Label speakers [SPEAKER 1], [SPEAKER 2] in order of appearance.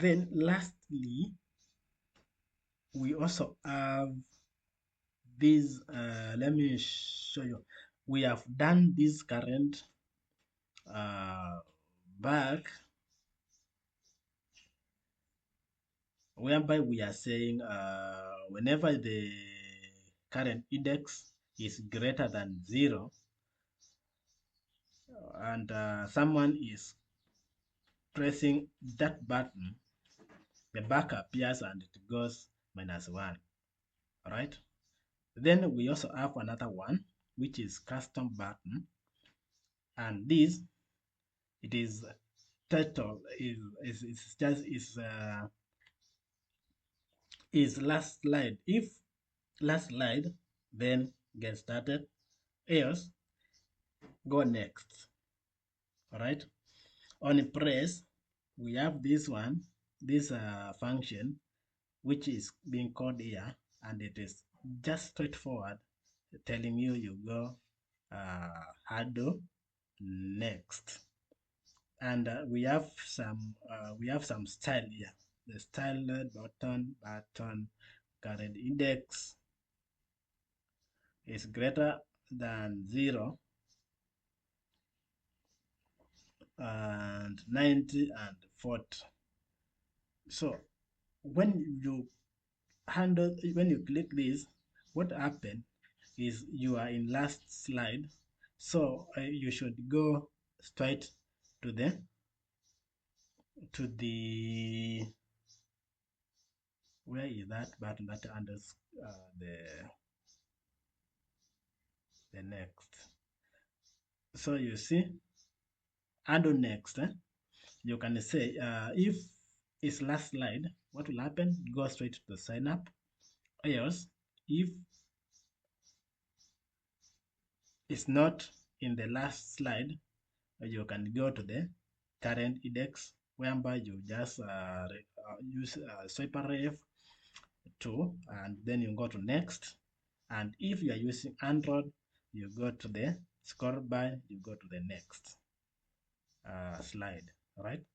[SPEAKER 1] Then lastly, we also have this. Let me show you. We have done this current back, whereby we are saying whenever the current index is greater than 0 and someone is pressing that button, the back appears and it goes -1. All right. Then we also have another one, which is custom button, and this, it is title is just is last slide. If last slide, then get started, else go next. All right. On press, we have this one, this function, which is being called here, and it is just straightforward, telling you you go handle next. And we have some style here. The style button current index is greater than 0 and 90 and 40. So when you click this, what happened is you are in last slide, so you should go straight to the where is that button that under the next. So you see, undo next. You can say if it's last slide, what will happen? Go straight to the sign up. Else, if it's not in the last slide, you can go to the current index, whereby you just use SWIPER ref 2, and then you go to next. And if you are using Android, you go to the scroll bar, you go to the next slide. All right.